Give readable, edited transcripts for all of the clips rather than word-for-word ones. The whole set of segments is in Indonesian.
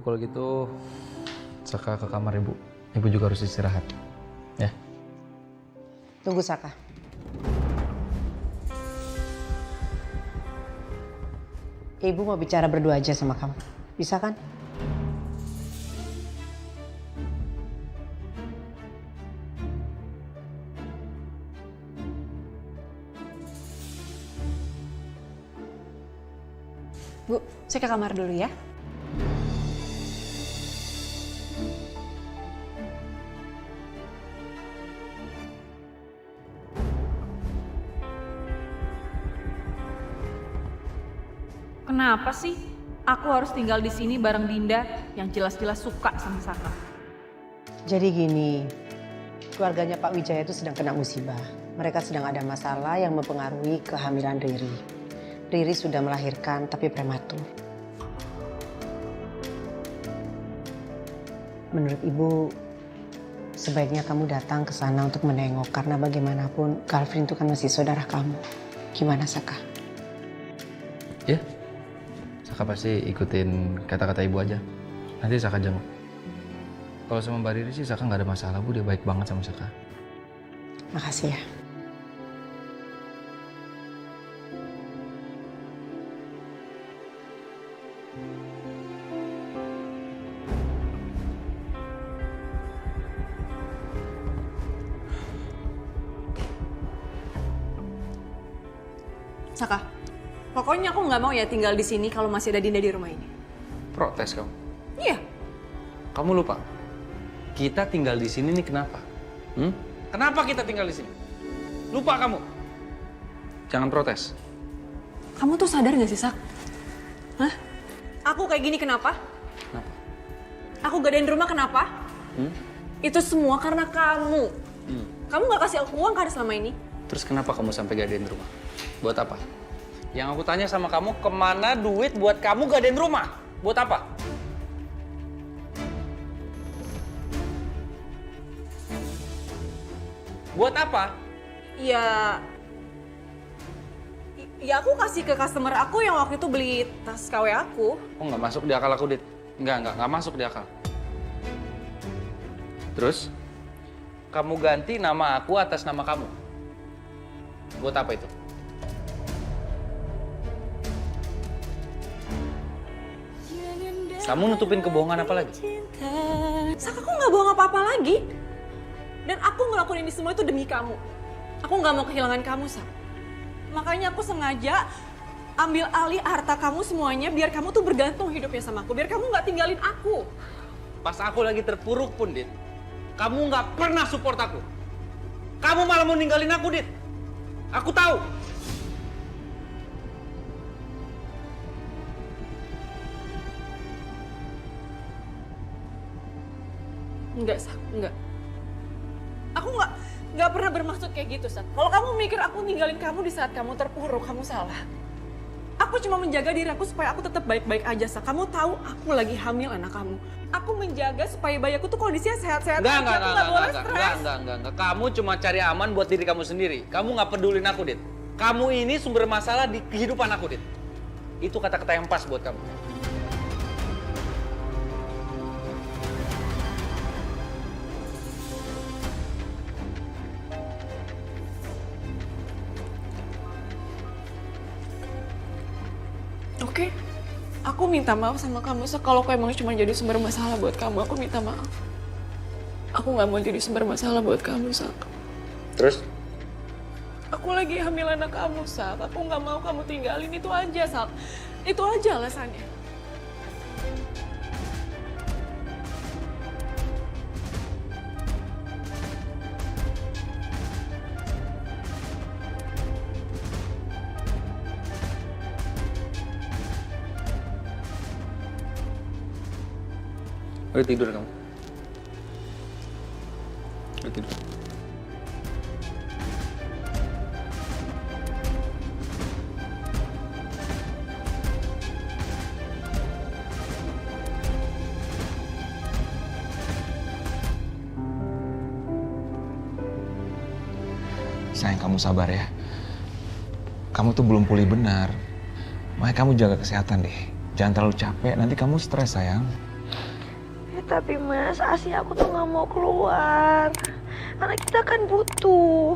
kalau gitu Saka ke kamar ibu. Ibu juga harus istirahat. Ya. Tunggu Saka. Ibu mau bicara berdua aja sama kamu. Bisa kan? Bu, saya ke kamar dulu ya. Kenapa sih aku harus tinggal di sini bareng Dinda yang jelas-jelas suka sama Saka? Jadi gini, keluarganya Pak Wijaya itu sedang kena musibah. Mereka sedang ada masalah yang mempengaruhi kehamilan Riri. Riri sudah melahirkan tapi prematur. Menurut Ibu, sebaiknya kamu datang ke sana untuk menengok karena bagaimanapun Calvin itu kan masih saudara kamu. Gimana Saka? Ya. Saka pasti ikutin kata-kata ibu aja. Nanti Saka jenguk. Kalau sama Mbak Riri sih Saka nggak ada masalah, Bu. Dia baik banget sama Saka. Makasih ya. Saka, pokoknya aku nggak mau ya tinggal di sini kalau masih ada Dinda di rumah ini. Protes kamu. Iya. Kamu lupa. Kita tinggal di sini nih kenapa? Kenapa kita tinggal di sini? Lupa kamu. Jangan protes. Kamu tuh sadar nggak sih, Sak? Hah? Aku kayak gini kenapa? Kenapa? Aku gadain rumah kenapa? Itu semua karena kamu. Kamu nggak kasih aku uang kan selama ini? Terus kenapa kamu sampai gadein rumah? Buat apa? Yang aku tanya sama kamu, kemana duit buat kamu gadein rumah? Buat apa? Buat apa? Ya aku kasih ke customer aku yang waktu itu beli tas KW aku. Oh, nggak masuk di akal aku, Dit. Nggak masuk di akal. Terus, kamu ganti nama aku atas nama kamu. Buat apa itu? Kamu nutupin kebohongan apa lagi? Sak, aku nggak bohong apa-apa lagi. Dan aku ngelakuin ini semua itu demi kamu. Aku nggak mau kehilangan kamu, Sak. Makanya aku sengaja ambil alih harta kamu semuanya biar kamu tuh bergantung hidupnya sama aku. Biar kamu nggak tinggalin aku. Pas aku lagi terpuruk pun, Dit, kamu nggak pernah support aku. Kamu malah mau ninggalin aku, Dit. Aku tahu. Enggak, Sak. Enggak. Aku nggak pernah bermaksud kayak gitu, Sak. Kalau kamu mikir aku ninggalin kamu di saat kamu terpuruk, kamu salah. Aku cuma menjaga diri aku supaya aku tetap baik-baik aja, Sak. Kamu tahu aku lagi hamil anak kamu. Aku menjaga supaya bayi aku tuh kondisinya sehat-sehat aja. Aku nggak boleh stres. Enggak. Kamu cuma cari aman buat diri kamu sendiri. Kamu nggak pedulin aku, Dit. Kamu ini sumber masalah di kehidupan aku, Dit. Itu kata-kata yang pas buat kamu. Oke, aku minta maaf sama kamu, Sak. Kalau aku emang cuma jadi sumber masalah buat kamu, aku minta maaf. Aku nggak mau jadi sumber masalah buat kamu, Sak. Terus? Aku lagi hamil anak kamu, Sak. Aku nggak mau kamu tinggalin, itu aja, Sak. Itu aja alasannya. Udah tidur kamu. Udah tidur. Sayang, kamu sabar ya. Kamu tuh belum pulih benar. Makanya kamu jaga kesehatan deh. Jangan terlalu capek, nanti kamu stres sayang. Tapi Mas, asli aku tuh gak mau keluar. Karena kita kan butuh.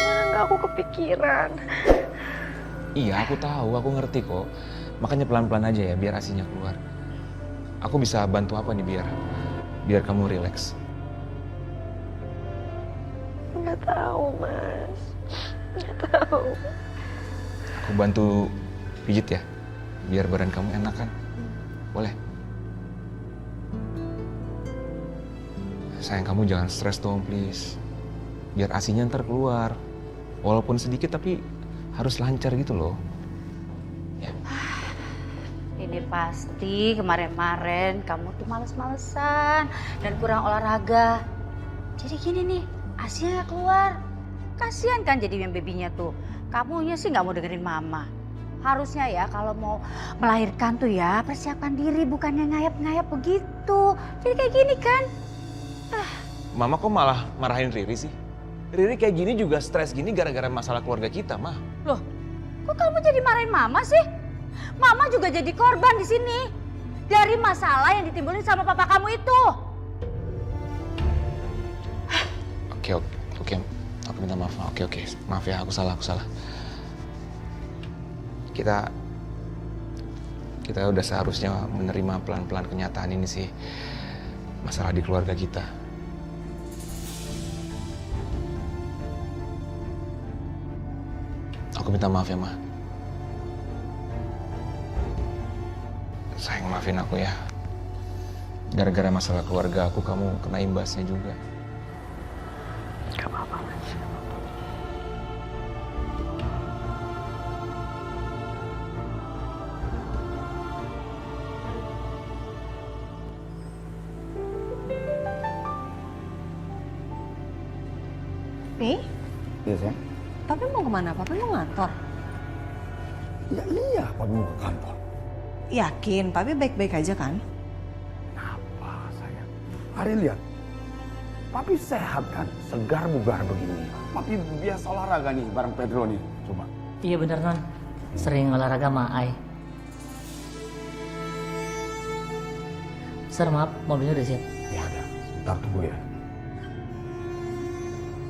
Mana gak aku kepikiran. Iya, aku tahu, aku ngerti kok. Makanya pelan-pelan aja ya, biar asinya keluar. Aku bisa bantu apa nih biar kamu rileks? Gak tahu Mas. Gak tahu. Aku bantu pijit ya, biar badan kamu enak kan? Boleh? Sayang, kamu jangan stres dong, please. Biar asinya ntar keluar. Walaupun sedikit tapi harus lancar gitu loh. Ya. Ini pasti kemarin-kemarin kamu tuh males-malesan dan kurang olahraga. Jadi gini nih, asinya keluar. Kasihan kan jadi yang babynya tuh. Kamunya sih nggak mau dengerin mama. Harusnya ya kalau mau melahirkan tuh ya persiapkan diri, bukannya ngayap-ngayap begitu. Jadi kayak gini kan. Mama kok malah marahin Riri sih? Riri kayak gini juga stres gini gara-gara masalah keluarga kita, Ma. Loh, kok kamu jadi marahin mama sih? Mama juga jadi korban di sini. Dari masalah yang ditimbulin sama papa kamu itu. Oke. Aku minta maaf. Oke. Maaf ya, aku salah. Kita udah seharusnya menerima pelan-pelan kenyataan ini sih. Masalah di keluarga kita. Aku minta maaf ya, Ma. Sayang, maafin aku ya. Gara-gara masalah keluarga aku, kamu kena imbasnya juga. Gak apa-apa Mas. Pi, Iya, sayang. Papi mau kemana? Papi mau ngantor. Ya iya, Papi mau ke kantor. Yakin, Papi baik-baik aja kan? Kenapa, sayang? Hari lihat. Papi sehat kan? Segar bugar begini. Papi biasa olahraga nih bareng Pedro nih. Coba. Iya bener Non, sering olahraga sama Ai. Sir maaf, mobilnya udah siap. Ya ada, sebentar tunggu ya.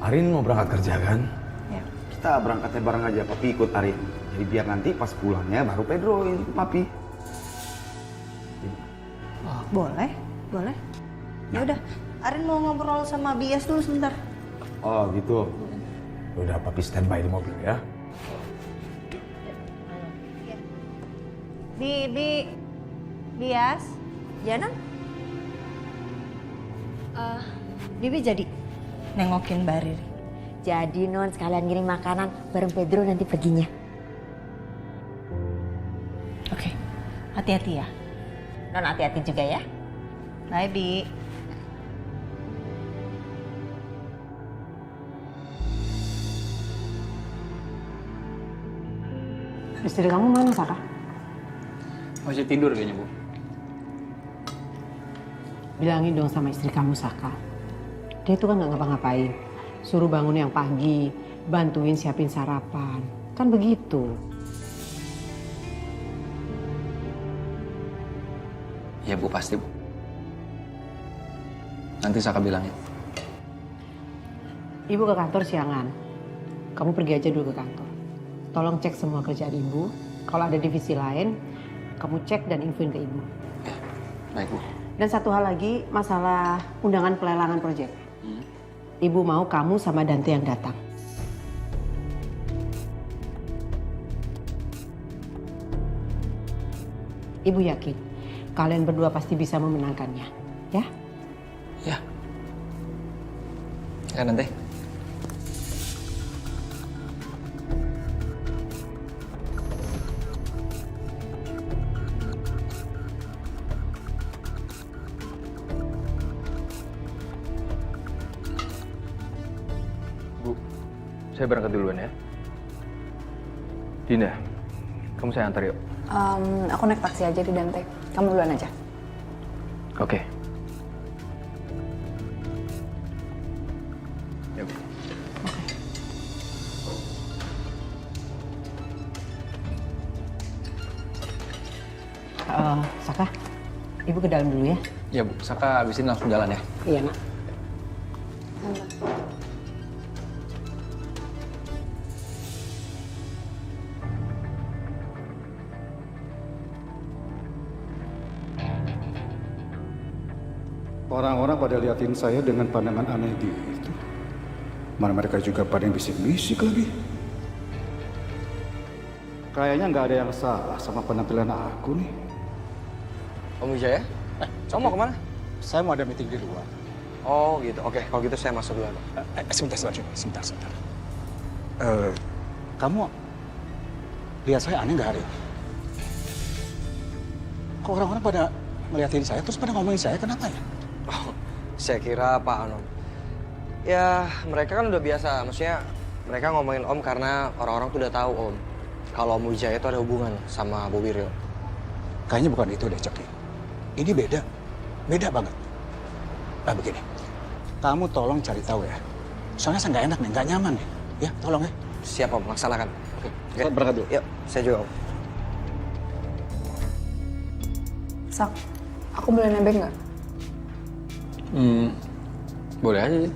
Arin mau berangkat kerja kan? Ya. Kita berangkatnya bareng aja, Papi ikut Arin. Jadi biar nanti pas pulangnya baru Pedro yang ikut Papi. Boleh. Ya udah, Arin mau ngobrol sama Bias dulu sebentar. Oh gitu. Udah Papi standby di mobil ya. Bias, Jana? Bibi jadi nengokin Mbak Riri. Jadi Non sekalian ngirim makanan bareng Pedro nanti perginya. Oke, hati-hati ya. Non hati-hati juga ya. Bye, Bi. Istri kamu mana, Saka? Masih tidur kayaknya, Bu. Bilangin dong sama istri kamu, Saka. Dia tuh kan nggak ngapa-ngapain. Suruh bangun yang pagi, bantuin siapin sarapan. Kan begitu. Ya, Bu, pasti, Bu. Nanti Saka bilangin. Ibu ke kantor siangan. Kamu pergi aja dulu ke kantor. Tolong cek semua kerjaan ibu. Kalau ada divisi lain, kamu cek dan infoin ke ibu. Ya, baik, Bu. Dan satu hal lagi, masalah undangan pelelangan proyek. Ibu mau kamu sama Dante yang datang. Ibu yakin kalian berdua pasti bisa memenangkannya, ya? Ya. Ya, nanti. Bu, saya berangkat duluan ya. Dinda, kamu saya antar yuk. Aku naik taksi aja di Dante. Kamu duluan aja. Oke. Ya, Bu. Saka, Ibu ke dalam dulu ya. Ya Bu, Saka abis ini langsung jalan ya. Iya, Nak. Orang-orang pada liatin saya dengan pandangan aneh gitu. Mana mereka juga pada yang bisik-bisik lagi. Kayaknya nggak ada yang salah sama penampilan aku nih. Om Wijaya? Kamu mau kemana? Saya mau ada meeting di luar. Oh gitu, oke. Kalau gitu saya masuk dulu. Sebentar. Kamu lihat saya aneh nggak hari ini? Kok orang-orang pada ngeliatin saya terus pada ngomongin saya kenapa ya? Oh, saya kira Pak Anom. Ya, mereka kan udah biasa. Maksudnya mereka ngomongin Om karena orang-orang tuh udah tahu Om. Kalau Om Wijaya itu ada hubungan sama Bu Wiryo. Kayaknya bukan itu deh, Coki. Ini beda. Beda banget. Nah, begini. Kamu tolong cari tahu ya. Soalnya saya nggak enak nih, nggak nyaman nih. Ya, tolong ya. Siap Om, laksanakan. Oke. Saya berangkat dulu. Yuk, saya juga Om. Sak, aku boleh nebeng nggak? Boleh aja sih.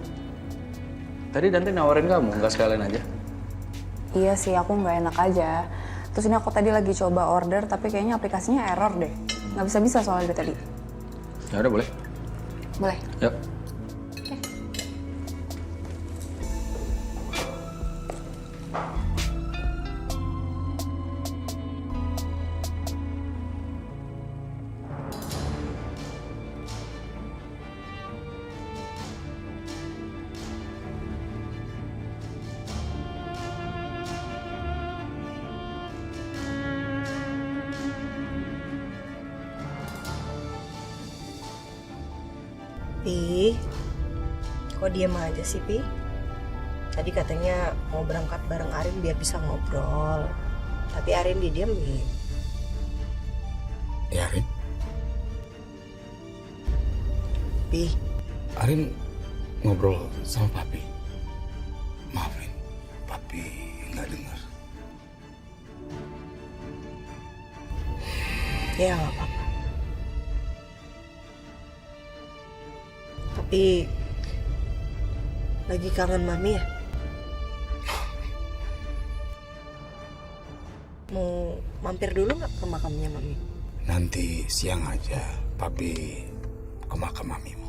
Tadi Dante nawarin kamu, nggak sekalian aja. Iya sih, aku nggak enak aja. Terus ini aku tadi lagi coba order, tapi kayaknya aplikasinya error deh. Nggak bisa-bisa soalnya dari tadi. Ya udah boleh. Boleh? Yuk. Pi, kok diem aja sih, Pi? Tadi katanya mau berangkat bareng Arin biar bisa ngobrol. Tapi Arin didiemin. Ya, Arin. Pi, Arin ngobrol sama Papi. Maafin, Papi nggak dengar. ya nggak apa-apa. Tapi lagi kangen Mami ya? Mau mampir dulu nggak ke makamnya Mami? Nanti siang aja, Papi ke makam Mamimu.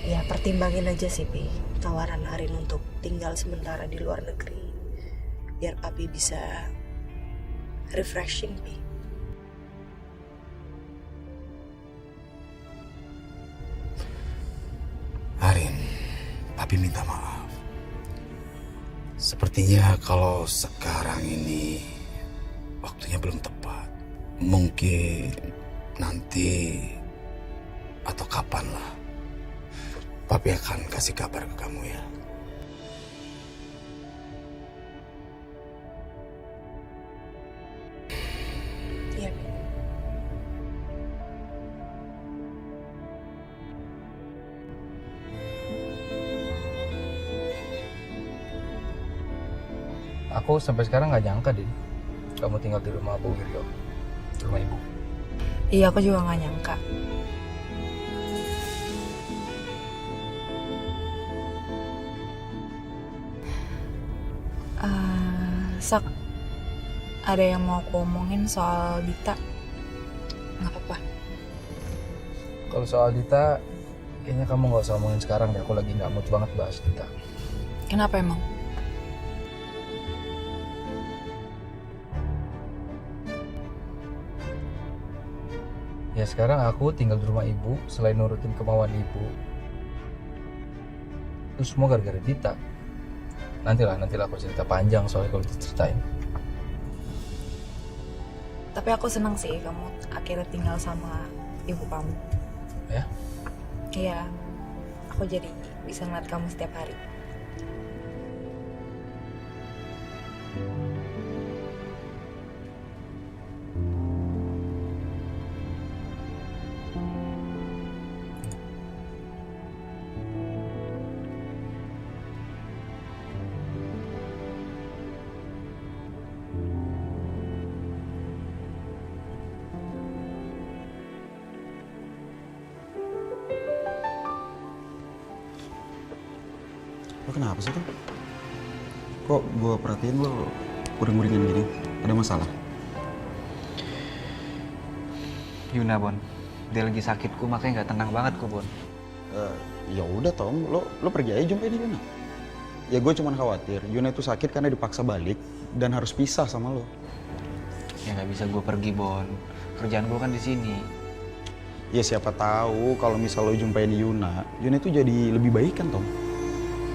Ya pertimbangin aja sih Pi, tawaran Arin untuk tinggal sementara di luar negeri. Biar Papi bisa refreshing Pi. Arin, Papi minta maaf. Sepertinya kalau sekarang ini waktunya belum tepat. Mungkin nanti atau kapan lah Papi akan kasih kabar ke kamu ya. Iya Pi. Aku sampai sekarang nggak nyangka deh kamu tinggal di rumah Bu Wiryo, di rumah ibu. Iya, aku juga nggak nyangka. Sak, ada yang mau aku omongin soal Dita. Nggak apa-apa. Kalau soal Dita, kayaknya kamu nggak usah omongin sekarang deh. Aku lagi nggak mood banget bahas Dita. Kenapa emang? Ya sekarang aku tinggal di rumah ibu, selain nurutin kemauan ibu, itu semua gara-gara Dita. Nantilah aku cerita panjang soalnya kalau diceritain. Tapi aku senang sih kamu akhirnya tinggal sama ibu kamu. Ya? Iya, aku jadi bisa ngeliat kamu setiap hari. kenapa sih, Tom? Kok gue perhatiin lo guring-guringan gini? Ada masalah? Yuna, Bon. Dia lagi sakit, makanya nggak tenang banget, Bon. Ya udah, Tom. Lo pergi aja jumpain Yuna. Ya gue cuman khawatir Yuna itu sakit karena dipaksa balik dan harus pisah sama lo. Ya nggak bisa gue pergi, Bon. Kerjaan gue kan di sini. Ya siapa tahu kalau misal lo jumpain Yuna itu jadi lebih baik kan, Tom?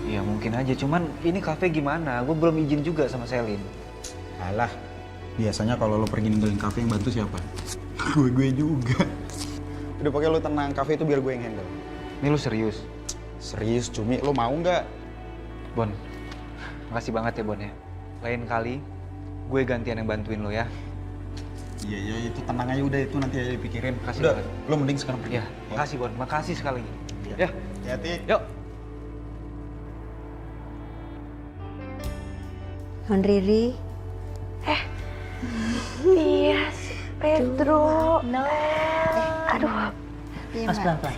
Ya mungkin aja, cuman ini kafe gimana? Gue belum izin juga sama Selin. Alah, biasanya kalau lo pergi ninggalin kafe yang bantu siapa? Gue juga. Udah pokoknya lo tenang, kafe itu biar gue yang handle. Ini lo serius? Serius, Cumi. Lo mau nggak? Bon, makasih banget ya, Bon ya. Lain kali gue gantian yang bantuin lo ya. Iya, itu tenang aja, udah itu nanti aja dipikirin. Makasih udah, banget. lo mending sekarang pergi. Ya, makasih Bon, makasih sekali lagi. Ya, hati-hati. Yuk. Non Riri. Iya, Pedro. No. Aduh. Mas pelan-pelan.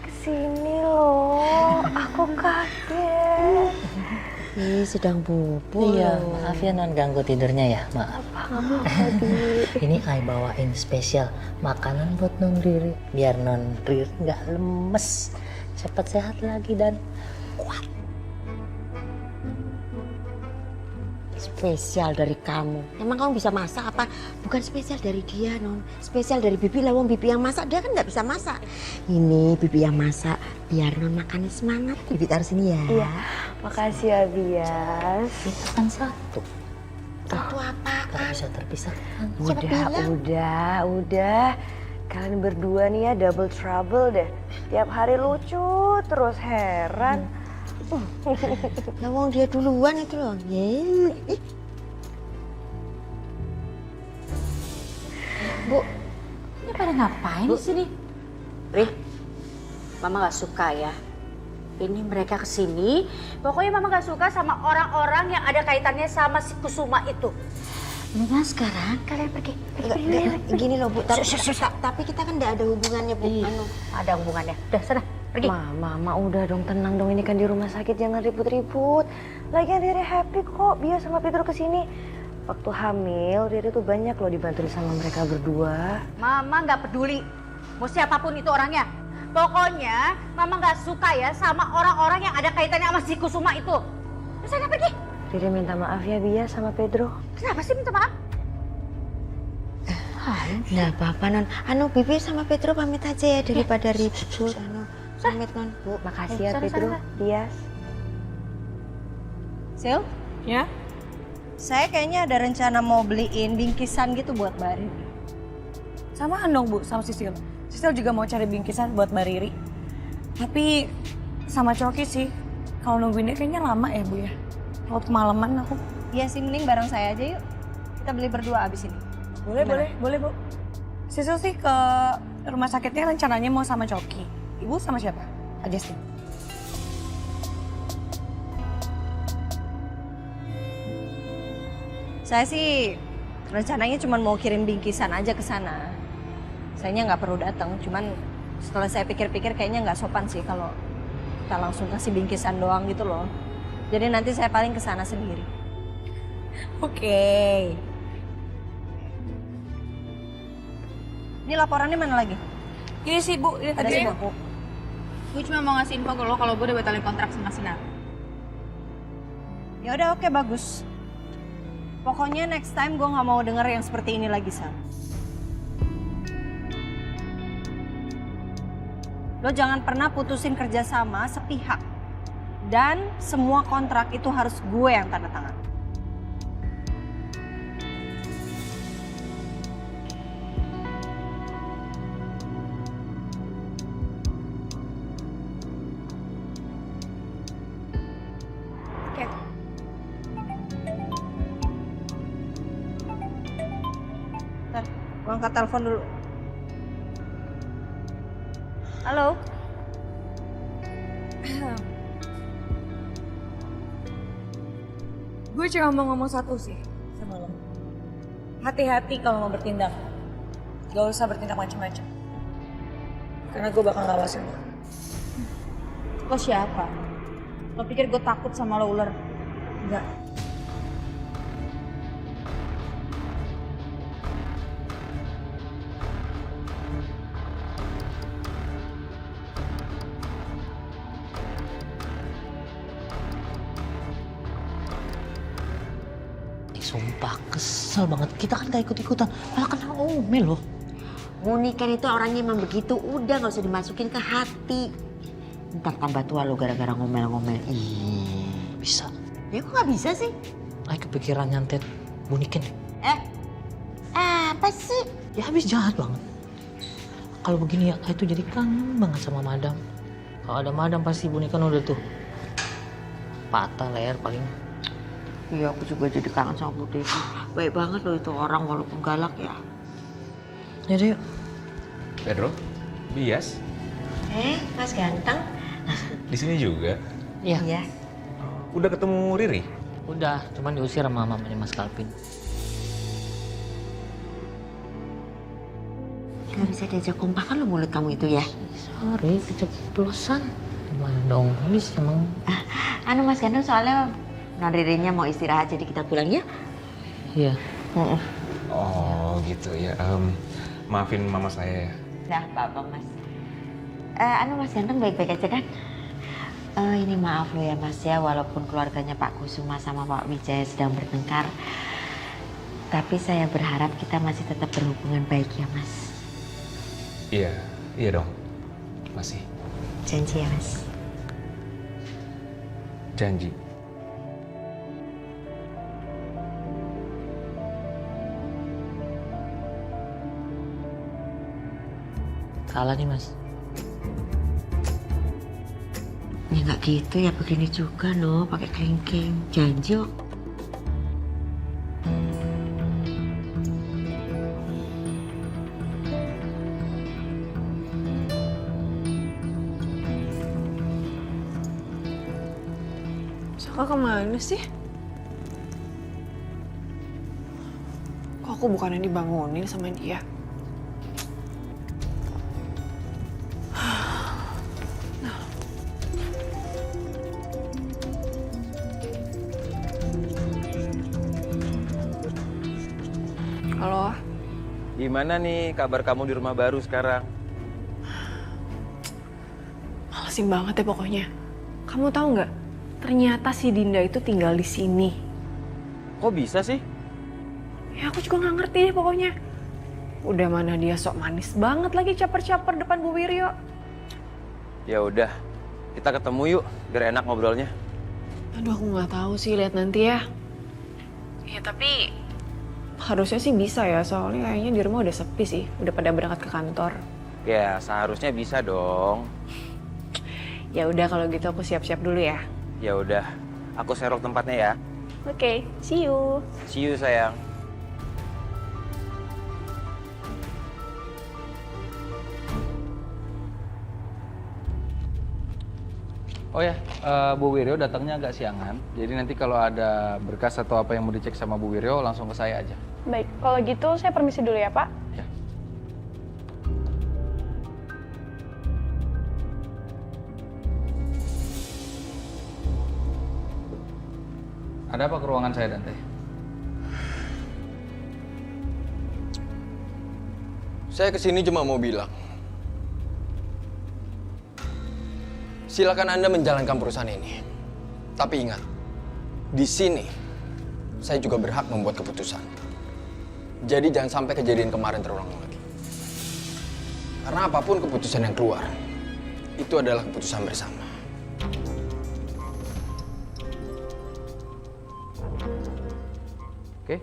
Kesini loh. Aku kaget. Ih, sedang bobo. Iya, maaf ya non ganggu tidurnya ya, maaf. Ini Ai bawain spesial makanan buat non Riri, biar non Riri nggak lemes, cepat sehat lagi dan kuat. Spesial dari kamu. Emang kamu bisa masak apa? Bukan spesial dari dia, Non. Spesial dari Bibi lah, wong Bibi yang masak. Dia kan nggak bisa masak. Ini Bibi yang masak, biar Non makannya semangat. Bibi taruh sini ya. Iya, makasih ya Bias. Itu kan satu. Satu apa? Gak bisa terpisahkan. Udah. Kalian berdua nih ya double trouble deh. Tiap hari lucu terus heran. Nah, wong dia duluan itu loh. Bu, ini pada ngapain di sini? Rih, Mama gak suka ya. Ini mereka kesini, pokoknya Mama gak suka sama orang-orang yang ada kaitannya sama si Kusuma itu. Mendingan sekarang kalian pergi. Gini loh, Bu. Tapi kita kan nggak ada hubungannya, Bu. Ada hubungannya. Udah, sana, pergi. Mama udah dong, tenang dong. Ini kan di rumah sakit, jangan ribut-ribut. Lagian Riri happy kok Bias sama Pedro kesini. Waktu hamil, Riri tuh banyak loh dibantuin sama mereka berdua. Mama gak peduli, mau siapapun itu orangnya. Pokoknya Mama gak suka ya sama orang-orang yang ada kaitannya sama si Kusuma itu. Udah, sana pergi. Riri minta maaf ya Bias sama Pedro. Kenapa sih minta maaf? Nggak apa-apa, Non. Bibi sama Pedro pamit aja ya daripada ribut. Pamit, Non. Bu, makasih ya Pedro. Bias. Sil? Ya? Saya kayaknya ada rencana mau beliin bingkisan gitu buat Mbak Riri. Samaan dong Bu sama Sisil. Sisil juga mau cari bingkisan buat Mbak Riri. Tapi sama Coki sih, kalau nungguin dia kayaknya lama ya Bu ya. Kalau kemalaman aku. Iya sih, mending bareng saya aja yuk. Kita beli berdua abis ini. Boleh Bu. Sisil sih ke rumah sakitnya rencananya mau sama Coki. Ibu sama siapa? Aja sih. Saya sih rencananya cuma mau kirim bingkisan aja ke sana. Sayanya nggak perlu datang, cuman setelah saya pikir-pikir kayaknya nggak sopan sih kalau kita langsung kasih bingkisan doang gitu loh. Jadi nanti saya paling ke sana sendiri. Oke. Ini laporannya mana lagi? Ini sih Bu, ini Ada tadi sih, Bu. Bu. Gue cuma mau ngasih info ke lo kalau gue udah batalin kontrak sama Sinar. Ya udah, oke, bagus. Pokoknya next time gue nggak mau denger yang seperti ini lagi, Sal. Lo jangan pernah putusin kerjasama sepihak. Dan semua kontrak itu harus gue yang tanda tangan. Oke. Ntar, gue angkat telepon dulu. Halo? Gue cuma mau ngomong satu sih sama lo. Hati-hati kalau mau bertindak. Gak usah bertindak macam-macam. Karena gue bakal ngawasin lo. Lo siapa? Lo pikir gue takut sama lo ular? Enggak. Sumpah kesel banget. Kita kan gak ikut-ikutan. Malah kena omel loh. Muni kan itu orangnya emang begitu. Udah gak usah dimasukin ke hati. Ntar tambah tua lo gara-gara ngomel-ngomel. Ih, bisa. Ya kok gak bisa sih? Ay kepikiran nyantet Buniken. Apa sih? Ya habis jahat banget. Kalau begini ya, Ay tuh jadi kangen banget sama madam. Kalau ada madam pasti Buniken udah tuh patah leher paling. Iya, aku juga jadi kangen sama Bu Devi. Baik banget loh itu orang walaupun galak ya. Yaudah yuk. Pedro, Bias, Mas ganteng. di sini juga. Iya. Iya. Udah ketemu Riri? Udah, cuman diusir sama mamanya Mas Kalvin. Gak bisa diajak kompakan lo mulut kamu itu ya. Sorry, keceplosan. Gimana dong, habis emang. Anu Mas ganteng soalnya non Ririnya mau istirahat jadi kita pulang ya. Iya. Oh gitu ya. Maafin mama saya ya. Nah, apa-apa Mas. Anu Mas ganteng baik-baik aja kan? Ini maaf loh ya Mas ya, walaupun keluarganya Pak Kusuma sama Pak Wijaya sedang bertengkar. Tapi saya berharap kita masih tetap berhubungan baik ya Mas. Iya dong. Masih. Janji ya Mas. Janji. Salah nih Mas. Ya nggak gitu ya, begini juga no, pakai kelingking. Janji kok. Saka kemana sih? Kok aku bukannya dibangunin sama dia? Halo? Gimana nih kabar kamu di rumah baru sekarang? Malesin banget ya pokoknya. Kamu tahu nggak? Ternyata si Dinda itu tinggal di sini. Kok bisa sih? Ya aku juga nggak ngerti deh pokoknya. Udah mana dia sok manis banget lagi caper-caper depan Bu Wiryo. Ya udah, kita ketemu yuk biar enak ngobrolnya. Aduh aku nggak tahu sih, lihat nanti ya. Ya tapi harusnya sih bisa ya, soalnya kayaknya di rumah udah sepi sih, udah pada berangkat ke kantor. Ya seharusnya bisa dong. Ya udah kalau gitu aku siap-siap dulu ya. Ya udah, aku serok tempatnya ya. Oke, see you. See you sayang. Oh ya, Bu Wiryo datangnya agak siangan. Jadi nanti kalau ada berkas atau apa yang mau dicek sama Bu Wiryo langsung ke saya aja. Baik, kalau gitu saya permisi dulu ya Pak. Ya. Ada apa ke ruangan saya, Dante? Saya kesini cuma mau bilang, silakan Anda menjalankan perusahaan ini. Tapi ingat, di sini saya juga berhak membuat keputusan. Jadi jangan sampai kejadian kemarin terulang lagi. Karena apapun keputusan yang keluar, itu adalah keputusan bersama. Oke.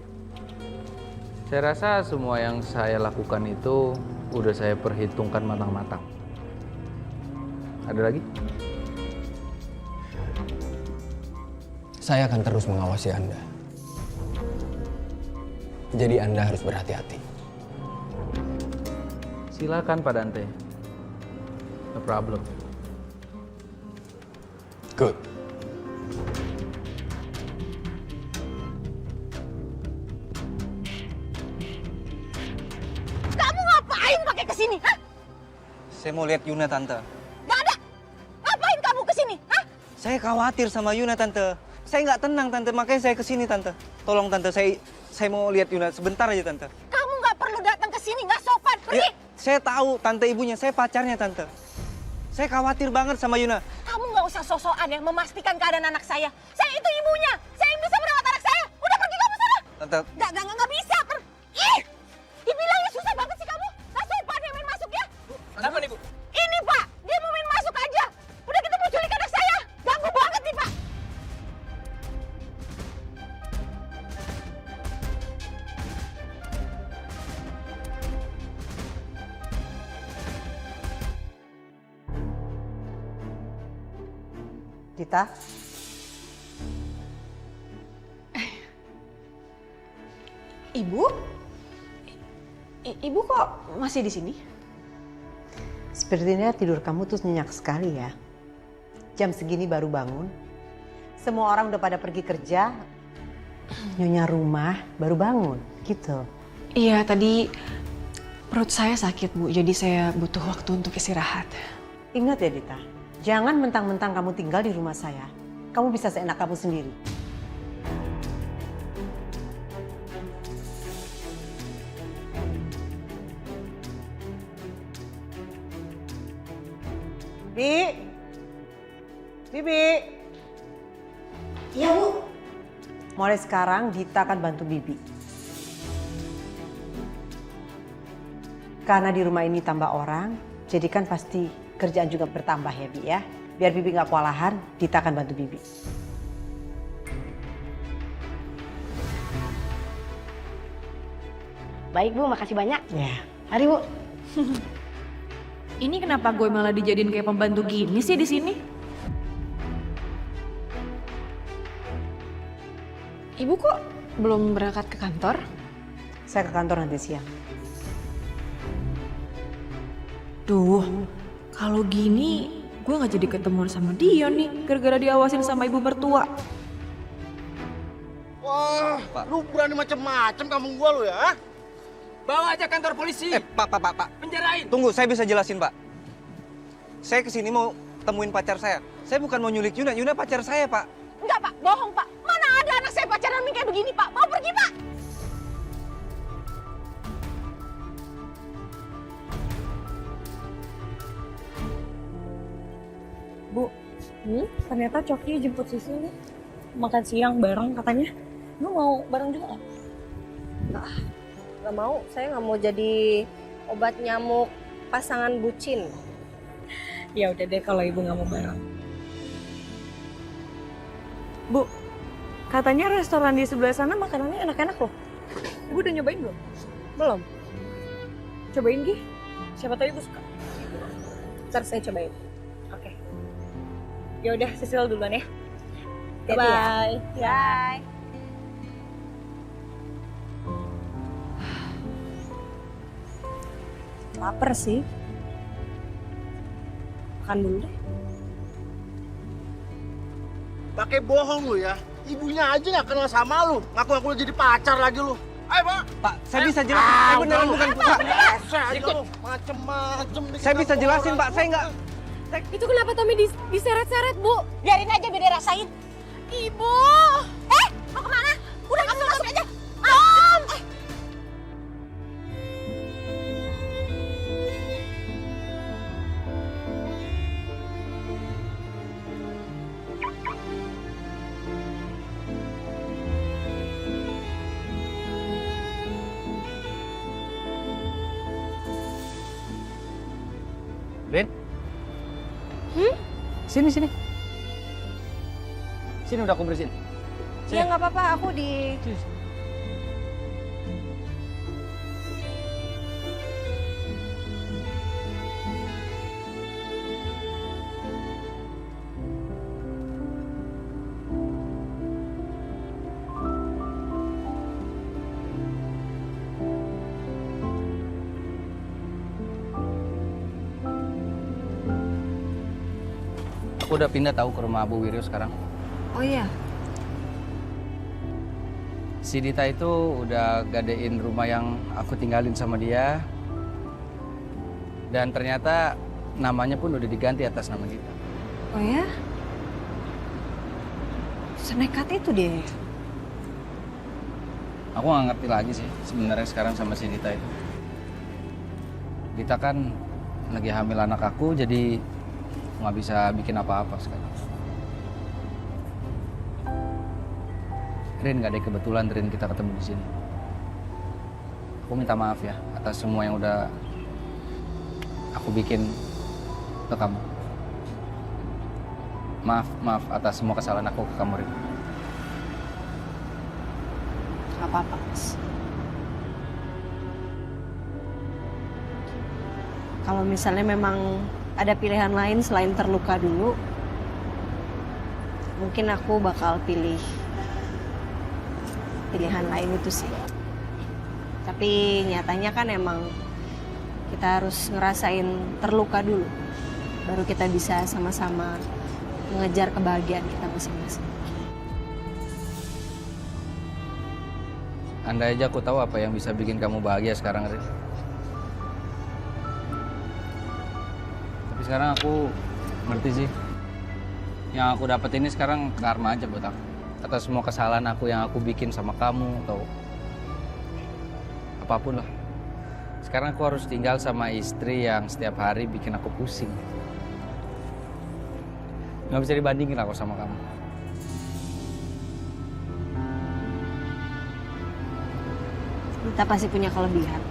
Saya rasa semua yang saya lakukan itu udah saya perhitungkan matang-matang. Ada lagi? Saya akan terus mengawasi Anda. Jadi Anda harus berhati-hati. Silakan Pak Dante. No problem. Good. Kamu ngapain pakai kesini? Hah? Saya mau lihat Yuna, Tante. Gak ada. Ngapain kamu kesini? Saya khawatir sama Yuna, Tante. Saya nggak tenang, Tante. Makanya saya kesini, Tante. Tolong, Tante. Saya mau lihat Yuna sebentar aja, Tante. Kamu nggak perlu datang ke sini, nggak sopan. Pergi. Ya, saya tahu, Tante ibunya. Saya pacarnya, Tante. Saya khawatir banget sama Yuna. Kamu nggak usah sosokan ya memastikan keadaan anak saya. Saya itu ibunya. Saya yang bisa merawat anak saya. Udah pergi kamu sana. Tante. Nggak bisa. Ih, dibilangnya susah banget sih kamu. Nggak sopan ya main masuk ya. Kenapa nih, Bu? Ini Pak, dia mau main masuk aja. Udah kita mau culik anak saya. Ganggu banget nih Pak. Dita? Ibu? Ibu kok masih di sini? Sepertinya tidur kamu tuh nyenyak sekali ya. Jam segini baru bangun. Semua orang udah pada pergi kerja. Nyonya rumah baru bangun, gitu. Iya, tadi perut saya sakit, Bu. Jadi saya butuh waktu untuk istirahat. Ingat ya, Dita. Jangan mentang-mentang kamu tinggal di rumah saya. Kamu bisa seenak kamu sendiri. Bibi. Iya, Bu. Mulai sekarang Dita akan bantu Bibi. Karena di rumah ini tambah orang, jadi kan pasti kerjaan juga bertambah ya, Bi ya. Biar Bibi nggak kewalahan, Dita akan bantu Bibi. Baik Bu, makasih banyak. Ya. Mari Bu. Ini kenapa gue malah dijadiin kayak pembantu gini sih di sini? Ibu kok belum berangkat ke kantor? Saya ke kantor nanti siang. Duh, kalau gini gue nggak jadi ketemu sama Dion nih, gara-gara diawasin sama ibu mertua. Wah, lu berani macem-macem kampung gua lu ya? Bawa aja kantor polisi. Pak. Penjarain. Tunggu, saya bisa jelasin, Pak. Saya kesini mau temuin pacar saya. Saya bukan mau nyulik Yuna. Yuna pacar saya, Pak. Enggak Pak, bohong Pak. Mana ada anak saya pacaran kayak begini Pak. Mau pergi Pak. Bu, ternyata Coki jemput Sisil nih. Makan siang bareng katanya. Lu mau bareng juga nggak? Nggak mau, saya nggak mau jadi obat nyamuk pasangan bucin. Ya udah deh kalau ibu nggak mau bareng. Bu, katanya restoran di sebelah sana makanannya enak-enak loh. Ibu udah nyobain belum? Belum. Cobain Gi. Siapa tahu ibu suka. Ntar saya cobain. Oke. Ya udah, Sisil duluan ya. Jadi Bye. Bye. Laper sih. Makan dulu deh. Pakai bohong lu ya. Ibunya aja nggak kenal sama lu. Ngaku-ngaku lu jadi pacar lagi lu. Ayo, Pak. Pak, saya bisa jelasin. Saya beneran bukan Pak. Ikut. Macem-macem. Saya bisa jelasin, Pak. Saya nggak... Itu kenapa Tommy diseret-seret, Bu? Biarin aja biar dia rasain. Ibu! Mau kemana? Udah kamu masuk aja. Om! Ben? Sini. Sini udah aku bersihin. Ya nggak apa-apa, aku di... Aku udah pindah tahu ke rumah Abu Wiryo sekarang. Oh iya? Si Dita itu udah gadein rumah yang aku tinggalin sama dia. Dan ternyata namanya pun udah diganti atas nama Dita. Oh ya? Senekat itu deh. Aku nggak ngerti lagi sih sebenarnya sekarang sama si Dita itu. Dita kan lagi hamil anak aku, jadi nggak bisa bikin apa-apa sekarang. Rin, nggak ada kebetulan Rin kita ketemu di sini. Aku minta maaf ya atas semua yang udah aku bikin ke kamu. Maaf atas semua kesalahan aku ke kamu, Rin. Gak apa-apa, Mas. Kalau misalnya memang ada pilihan lain selain terluka dulu, mungkin aku bakal pilih pilihan lain itu sih. Tapi nyatanya kan emang kita harus ngerasain terluka dulu, baru kita bisa sama-sama mengejar kebahagiaan kita masing-masing. Andai aja aku tahu apa yang bisa bikin kamu bahagia sekarang, Rin. Tapi sekarang aku ngerti sih. Yang aku dapat ini sekarang karma aja buat aku. Atas semua kesalahan aku yang aku bikin sama kamu atau apapun lah. Sekarang aku harus tinggal sama istri yang setiap hari bikin aku pusing. Nggak bisa dibandingin aku sama kamu. Kita pasti punya kelebihan.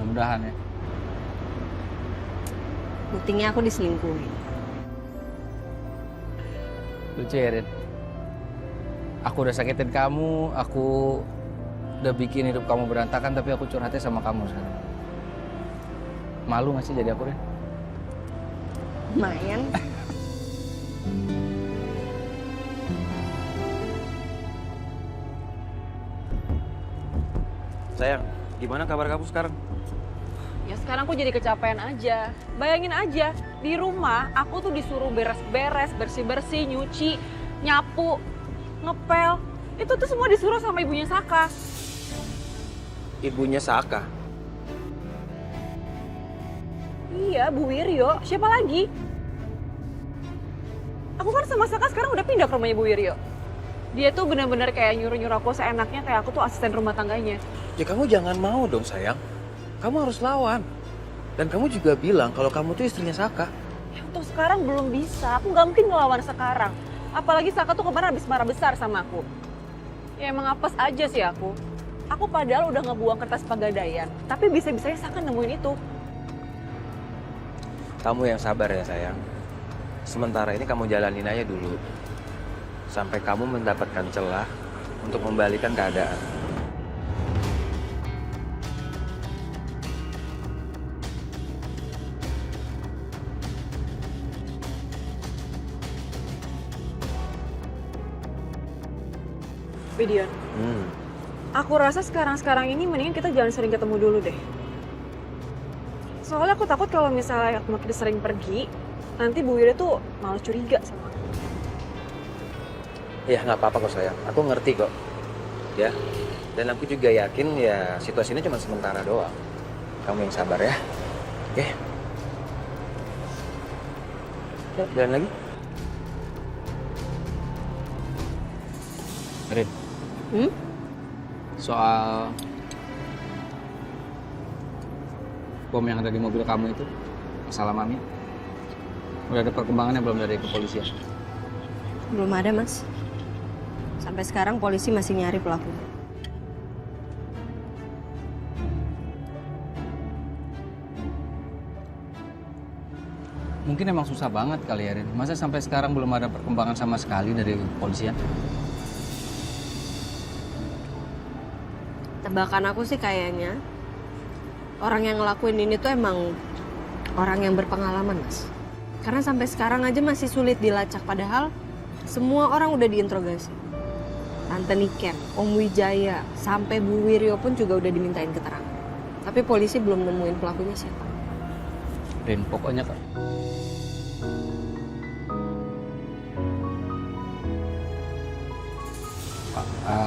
Mudah-mudahan ya. Buktinya aku diselingkuhin. Lucu ya, Rin. Aku udah sakitin kamu, aku udah bikin hidup kamu berantakan, tapi aku curhatnya sama kamu sekarang. Malu gak sih jadi aku, Rin? Lumayan. Sayang, gimana kabar kamu sekarang? Ya sekarang aku jadi kecapean aja. Bayangin aja, di rumah aku tuh disuruh beres-beres, bersih-bersih, nyuci, nyapu, ngepel. Itu tuh semua disuruh sama ibunya Saka. Ibunya Saka? Iya, Bu Wiryo. Siapa lagi? Aku kan sama Saka sekarang udah pindah ke rumahnya Bu Wiryo. Dia tuh bener-bener kayak nyuruh-nyuruh aku seenaknya, kayak aku tuh asisten rumah tangganya. Ya kamu jangan mau dong sayang. Kamu harus lawan. Dan kamu juga bilang kalau kamu tuh istrinya Saka. Ya untuk sekarang belum bisa, aku gak mungkin ngelawan sekarang. Apalagi Saka tuh kemarin habis marah besar sama aku. Ya emang apes aja sih aku. Aku padahal udah ngebuang kertas pegadaian, tapi bisa-bisanya Saka nemuin itu. Kamu yang sabar ya sayang. Sementara ini kamu jalanin aja dulu. Sampai kamu mendapatkan celah untuk membalikan keadaan. Widion, aku rasa sekarang-sekarang ini mendingan kita jangan sering ketemu dulu deh. Soalnya aku takut kalau misalnya aku makin sering pergi, nanti Bu Wiryo tuh malah curiga sama aku. Ya nggak apa-apa kok sayang, aku ngerti kok. Ya, dan aku juga yakin ya situasi ini cuma sementara doang. Kamu yang sabar ya, oke? Ya, jalan lagi. Rin. Soal bom yang ada di mobil kamu itu, masalah Mami, udah ada perkembangannya belum dari kepolisian? Belum ada, Mas. Sampai sekarang polisi masih nyari pelaku. Mungkin emang susah banget kali ya, Rin. Masa sampai sekarang belum ada perkembangan sama sekali dari kepolisian? Tebakan aku sih kayaknya orang yang ngelakuin ini tuh emang orang yang berpengalaman, Mas. Karena sampai sekarang aja masih sulit dilacak, padahal semua orang udah diinterogasi. Tante Niken, Om Wijaya, sampai Bu Wiryo pun juga udah dimintain keterangan. Tapi polisi belum nemuin pelakunya siapa. Rin, pokoknya kan.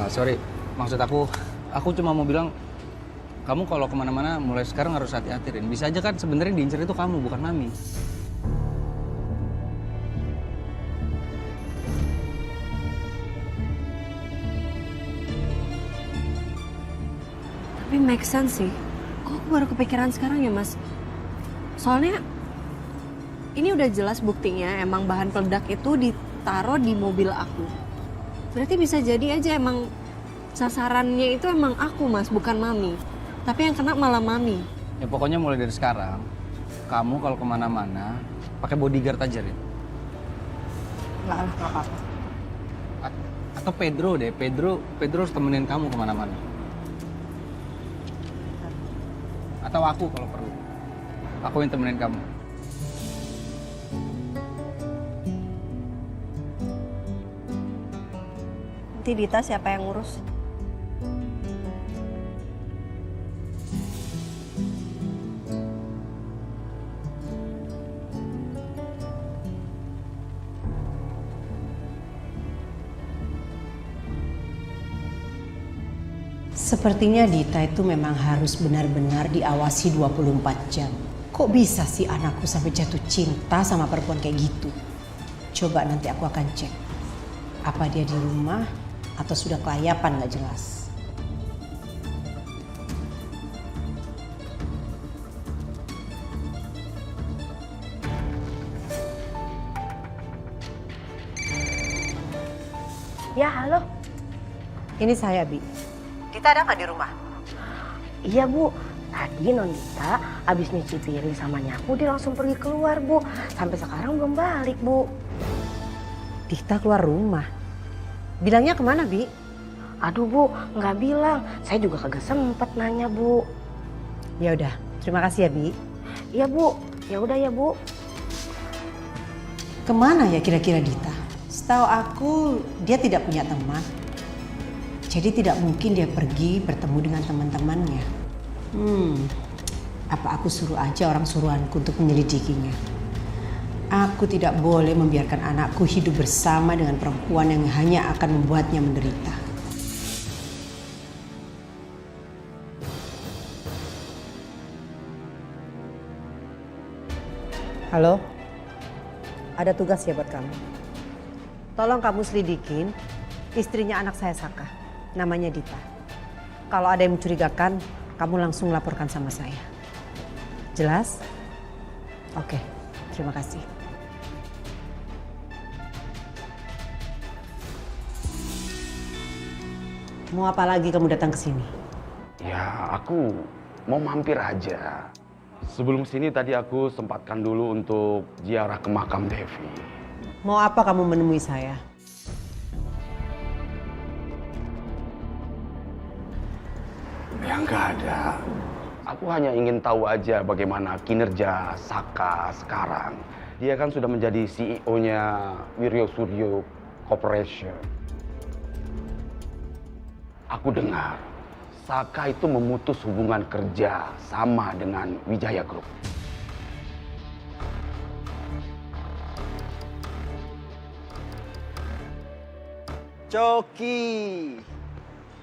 Sorry, maksud aku cuma mau bilang, kamu kalau kemana-mana mulai sekarang harus hati-hati, Rin. Bisa aja kan sebenarnya diincer itu kamu, bukan Mami. make sense sih. Kok aku baru kepikiran sekarang ya mas? Soalnya ini udah jelas buktinya emang bahan peledak itu ditaruh di mobil aku. Berarti bisa jadi aja emang sasarannya itu emang aku mas, bukan mami. Tapi yang kena malah mami. Ya pokoknya mulai dari sekarang, kamu kalau kemana-mana pakai bodyguard aja, Rin. Nggak apa-apa. Atau Pedro deh, Pedro harus temenin kamu kemana-mana. Atau aku kalau perlu. Aku yang temenin kamu. Nanti Dita siapa yang ngurus? Sepertinya Dita itu memang harus benar-benar diawasi 24 jam. Kok bisa sih anakku sampai jatuh cinta sama perempuan kayak gitu? Coba nanti aku akan cek. Apa dia di rumah atau sudah kelayapan gak jelas. Ya, halo. Ini saya, Bi. Dita ada nggak di rumah? Iya, Bu. Tadi Non Dita abis nyuci piring sama nyapu, dia langsung pergi keluar, Bu. Sampai sekarang belum balik, Bu. Dita keluar rumah? Bilangnya kemana, Bi? Aduh, Bu, nggak bilang. Saya juga kagak sempet nanya, Bu. Ya udah, terima kasih ya, Bi. Iya, Bu. Ya udah ya, Bu. Kemana ya kira-kira Dita? Setahu aku dia tidak punya teman. Jadi tidak mungkin dia pergi bertemu dengan teman-temannya. Apa aku suruh aja orang suruhanku untuk menyelidikinya? Aku tidak boleh membiarkan anakku hidup bersama dengan perempuan yang hanya akan membuatnya menderita. Halo? Ada tugas ya buat kamu. Tolong kamu selidikin istrinya anak saya Saka. Namanya Dita. Kalau ada yang mencurigakan, kamu langsung laporkan sama saya. Jelas? Oke, terima kasih. Mau apa lagi kamu datang ke sini? Ya, aku mau mampir aja. Sebelum sini tadi aku sempatkan dulu untuk ziarah ke makam Devi. Mau apa kamu menemui saya? Ya nggak ada. Aku hanya ingin tahu aja bagaimana kinerja Saka sekarang. Dia kan sudah menjadi CEO-nya Wiryo Suryo Corporation. Aku dengar Saka itu memutus hubungan kerja sama dengan Wijaya Group. Coki,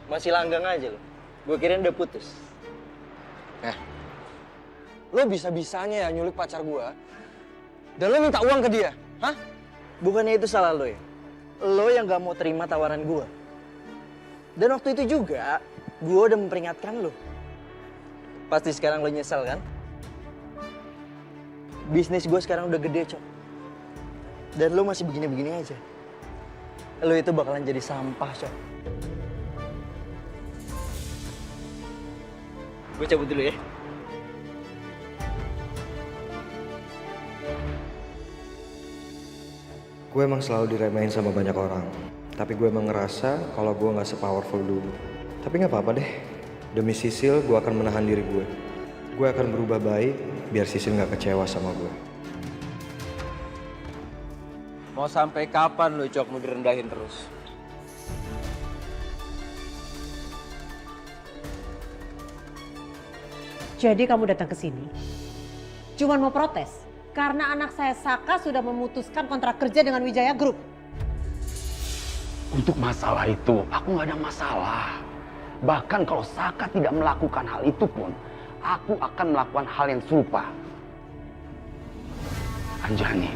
masih langgang aja lo. Gue kirain udah putus. Lo bisa-bisanya ya nyulik pacar gue, dan lo minta uang ke dia, hah? Bukannya itu salah lo ya? Lo yang gak mau terima tawaran gue. Dan waktu itu juga, gue udah memperingatkan lo. Pasti sekarang lo nyesel kan? Bisnis gue sekarang udah gede, Cok. Dan lo masih begini-begini aja. Lo itu bakalan jadi sampah, Cok. Gue cabut dulu ya. Gue emang selalu diremehin sama banyak orang. Tapi gue emang ngerasa kalau gue gak sepowerful dulu. Tapi gak apa-apa deh. Demi Sisil, gue akan menahan diri gue. Gue akan berubah baik biar Sisil gak kecewa sama gue. Mau sampai kapan lo, Cok, mau direndahin terus? Jadi kamu datang ke sini cuman mau protes karena anak saya Saka sudah memutuskan kontrak kerja dengan Wijaya Group. Untuk masalah itu, aku nggak ada masalah. Bahkan kalau Saka tidak melakukan hal itu pun, aku akan melakukan hal yang serupa. Anjani,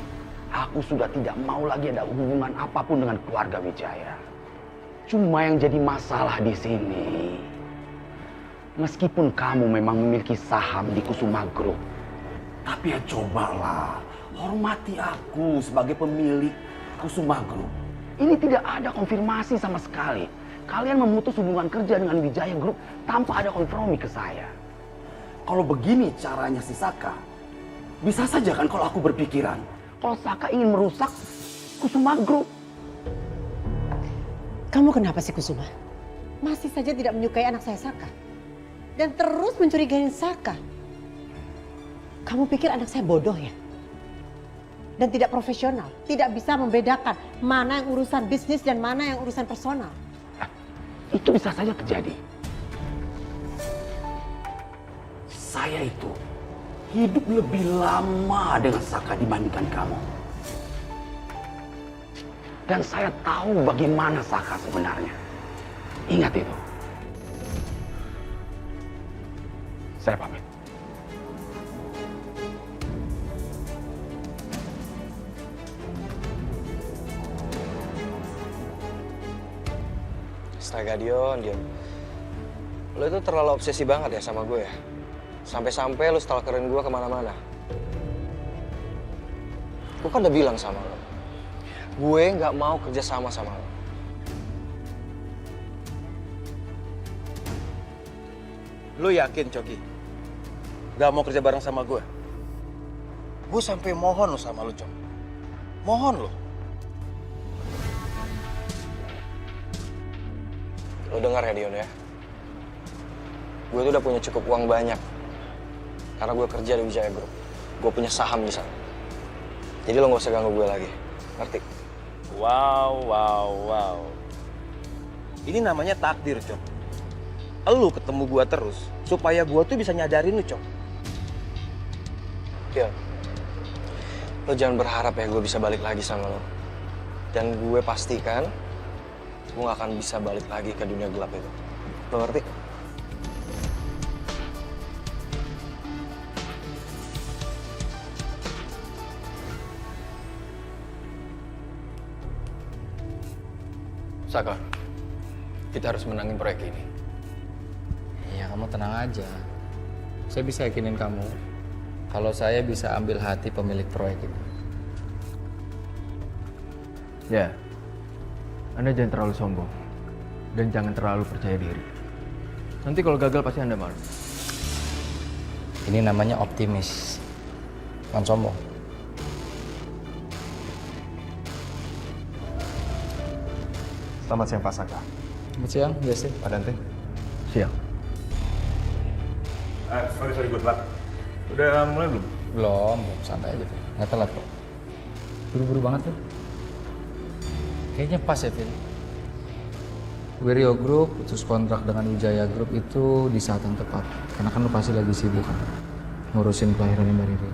aku sudah tidak mau lagi ada hubungan apapun dengan keluarga Wijaya. Cuma yang jadi masalah di sini, Meskipun kamu memang memiliki saham di Kusuma Group, tapi ya cobalah hormati aku sebagai pemilik Kusuma Group. Ini tidak ada konfirmasi sama sekali. Kalian memutus hubungan kerja dengan Wijaya Group tanpa ada kompromi ke saya. Kalau begini caranya si Saka, bisa saja kan kalau aku berpikiran, kalau Saka ingin merusak Kusuma Group. Kamu kenapa sih Kusuma? Masih saja tidak menyukai anak saya Saka. Dan terus mencurigai Saka. Kamu pikir anak saya bodoh ya? Dan tidak profesional, tidak bisa membedakan mana yang urusan bisnis dan mana yang urusan personal. Itu bisa saja terjadi. Saya itu hidup lebih lama dengan Saka dibandingkan kamu. Dan saya tahu bagaimana Saka sebenarnya. Ingat itu. Saya pamit. Astaga Dion. Lo itu terlalu obsesi banget ya sama gue ya? Sampai-sampai lo stalkerin gue kemana-mana. Gue kan udah bilang sama lo, gue nggak mau kerja sama lo. Lo yakin, Coki? Gak mau kerja bareng sama gue? Gue sampai mohon lo sama lo, Cok. Mohon lo. Lo dengar ya, Dion ya? Gue tuh udah punya cukup uang banyak. Karena gue kerja di Wijaya Group. Gue punya saham di sana. Jadi lo gak usah ganggu gue lagi. Ngerti? Wow. Ini namanya takdir, Cok. Lu ketemu gua terus, supaya gua tuh bisa nyadarin lu, Cok. Dion, lo jangan berharap ya gue bisa balik lagi sama lo. Dan gue pastikan, gue gak akan bisa balik lagi ke dunia gelap itu. Lo ngerti? Saka, kita harus menangin proyek ini. Ya kamu tenang aja. Saya bisa yakinin kamu kalau saya bisa ambil hati pemilik proyek itu. Ya, Anda jangan terlalu sombong dan jangan terlalu percaya diri. Nanti kalau gagal pasti Anda malu. Ini namanya optimis, bukan sombong. Selamat siang Pak Saka. Selamat siang, Jesse. Pak Dante. Siang. Sorry, good luck. Udah mulai belum? Belum, santai aja tuh. Nggak telat kok. Buru-buru banget tuh. Kayaknya pas ya, Vin. Wirio Group putus kontrak dengan Wijaya Group itu di saat yang tepat. Karena kan lu pasti lagi sibuk kan ngurusin kelahirannya Mbak Riri.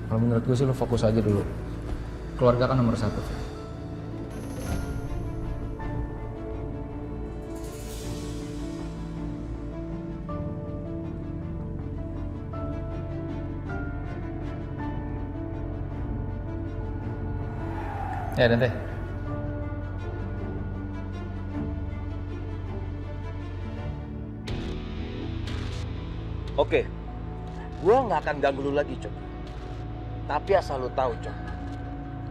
Kalau menurut gue sih lo fokus aja dulu. Keluarga kan nomor satu. Ya, Dante. Oke, gue nggak akan ganggu lu lagi, Cok. Tapi asal lu tahu, Cok,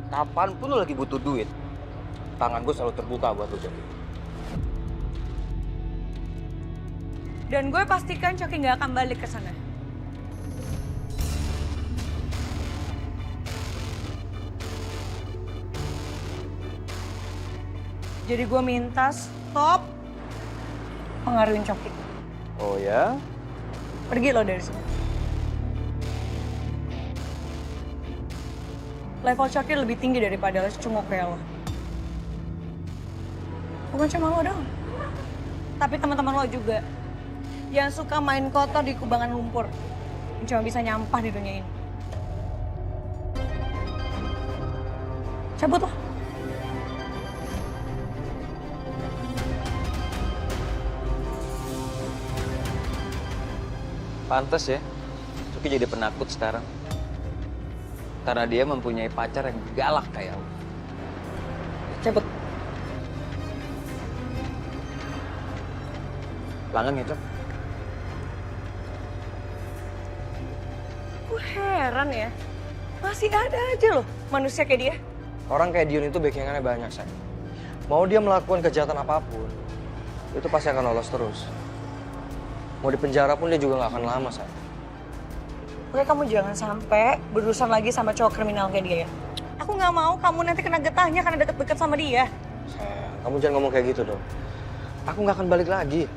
kapanpun lu lagi butuh duit, tangan gue selalu terbuka buat lu, Cok. Dan gue pastikan Coki nggak akan balik ke sana. Jadi gue minta stop pengaruhin Coki. Oh ya? Pergi lo dari sini. Level Coki lebih tinggi daripada lo cungok kayak lo. Bukan cuma lo dong, tapi teman-teman lo juga yang suka main kotor di kubangan lumpur, yang cuma bisa nyampah di dunia ini. Cabut lo. Pantes ya, Cuki jadi penakut sekarang. Karena dia mempunyai pacar yang galak kayak lu. Cepet. Pelanggan ya, Cok. Gue heran ya, masih ada aja loh manusia kayak dia. Orang kayak Dion itu backingannya banyak, Say. Mau dia melakukan kejahatan apapun, itu pasti akan lolos terus. Mau di penjara pun dia juga nggak akan lama, Say. Oke, kamu jangan sampai berurusan lagi sama cowok kriminal kayak dia ya. Aku nggak mau kamu nanti kena getahnya karena deket-deket sama dia. Sayang, kamu jangan ngomong kayak gitu dong. Aku nggak akan balik lagi.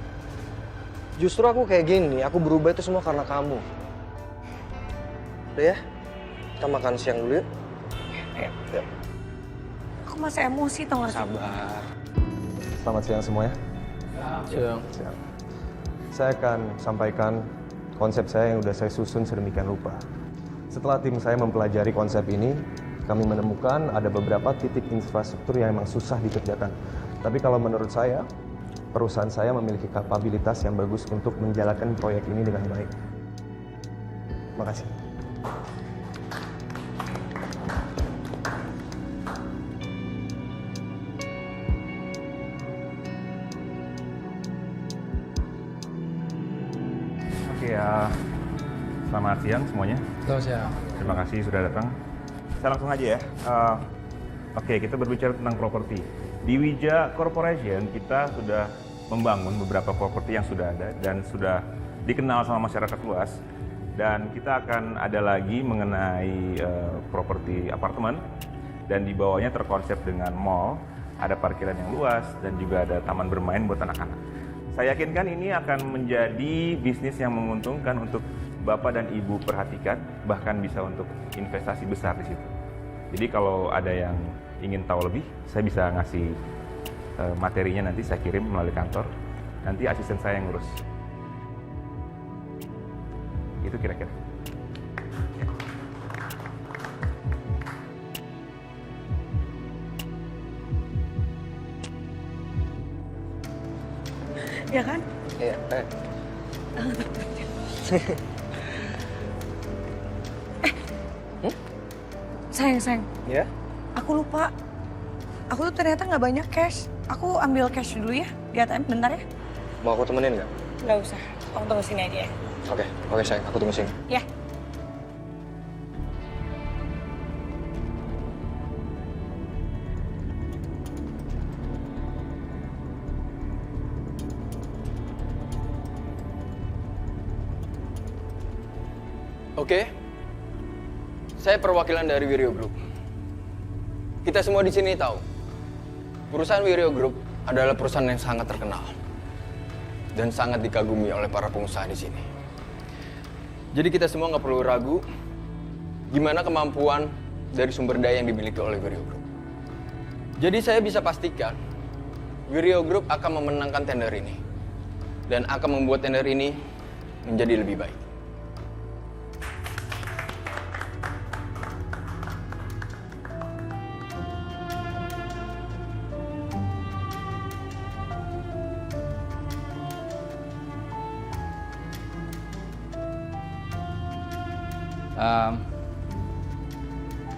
Justru aku kayak gini, aku berubah itu semua karena kamu. Udah ya, kita makan siang dulu yuk. Ya. Aku masih emosi tau gak sih? Sabar. Selamat siang semua ya. Siang. Saya akan sampaikan konsep saya yang udah saya susun sedemikian rupa. Setelah tim saya mempelajari konsep ini, kami menemukan ada beberapa titik infrastruktur yang memang susah dikerjakan. Tapi kalau menurut saya, perusahaan saya memiliki kapabilitas yang bagus untuk menjalankan proyek ini dengan baik. Makasih. Oke ya, selamat siang semuanya. Selamat siang. Terima kasih sudah datang. Saya langsung aja ya. Oke, kita berbicara tentang properti. Di Wija Corporation kita sudah membangun beberapa properti yang sudah ada dan sudah dikenal sama masyarakat luas. Dan kita akan ada lagi mengenai properti apartemen dan di bawahnya terkonsep dengan mall, ada parkiran yang luas dan juga ada taman bermain buat anak-anak. Saya yakinkan ini akan menjadi bisnis yang menguntungkan untuk Bapak dan Ibu perhatikan, bahkan bisa untuk investasi besar di situ. Jadi kalau ada yang ingin tahu lebih, saya bisa ngasih materinya nanti saya kirim melalui kantor. Nanti asisten saya yang ngurus. Itu kira-kira. Ya kan? Iya. Sayang. Ya? Aku lupa. Aku tuh ternyata nggak banyak cash. Aku ambil cash dulu ya di ATM bentar ya. Mau aku temenin nggak? Nggak usah. Aku tunggu sini aja ya. Oke sayang, aku tunggu sini. Ya. Oke, saya perwakilan dari Wiryo Group. Kita semua di sini tahu, perusahaan Wiryo Group adalah perusahaan yang sangat terkenal dan sangat dikagumi oleh para pengusaha di sini. Jadi kita semua nggak perlu ragu gimana kemampuan dari sumber daya yang dimiliki oleh Wiryo Group. Jadi saya bisa pastikan Wiryo Group akan memenangkan tender ini dan akan membuat tender ini menjadi lebih baik.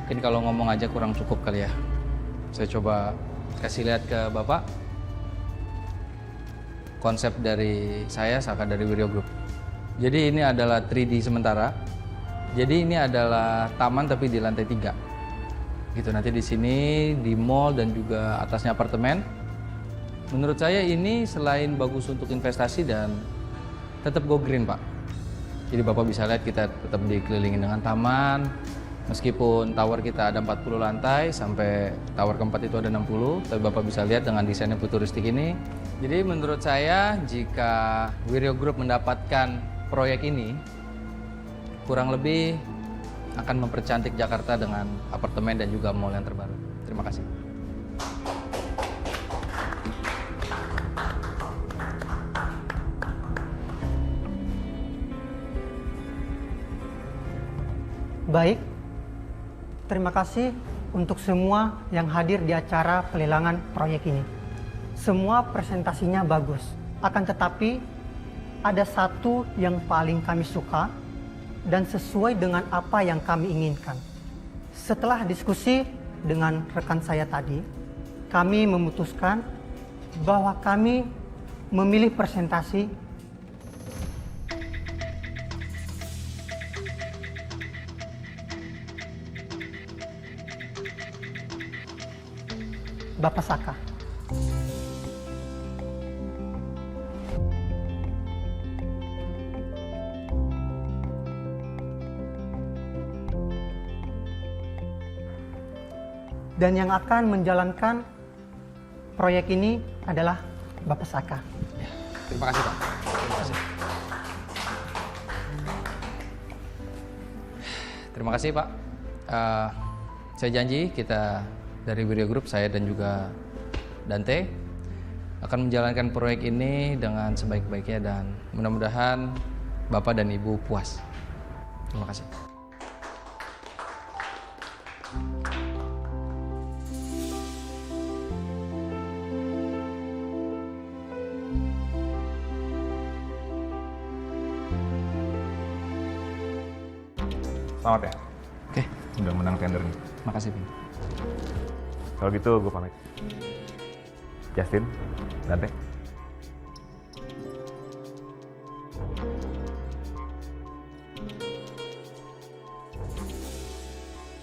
Mungkin kalau ngomong aja kurang cukup kali ya. Saya coba kasih lihat ke Bapak konsep dari saya, Saka dari Wiryo Group. Jadi ini adalah 3D sementara. Jadi ini adalah taman tapi di lantai 3. Gitu, nanti di sini di mall dan juga atasnya apartemen. Menurut saya ini selain bagus untuk investasi dan tetap go green, Pak. Jadi Bapak bisa lihat kita tetap dikelilingi dengan taman. Meskipun tower kita ada 40 lantai, sampai tower keempat itu ada 60, tapi Bapak bisa lihat dengan desainnya futuristik ini. Jadi menurut saya jika Wiryo Group mendapatkan proyek ini, kurang lebih akan mempercantik Jakarta dengan apartemen dan juga mall yang terbaru. Terima kasih. Baik, terima kasih untuk semua yang hadir di acara pelelangan proyek ini. Semua presentasinya bagus, akan tetapi ada satu yang paling kami suka dan sesuai dengan apa yang kami inginkan. Setelah diskusi dengan rekan saya tadi, kami memutuskan bahwa kami memilih presentasi Bapak Saka. Dan yang akan menjalankan proyek ini adalah Bapak Saka. Terima kasih Pak. Terima kasih. Terima kasih Pak. Saya janji kita dari Wiryo Group, saya dan juga Dante akan menjalankan proyek ini dengan sebaik-baiknya dan mudah-mudahan Bapak dan Ibu puas. Terima kasih. Selamat ya. Oke. Udah menang tendernya. Makasih, Bim. Kalau gitu gue pamit. Justin, Dante.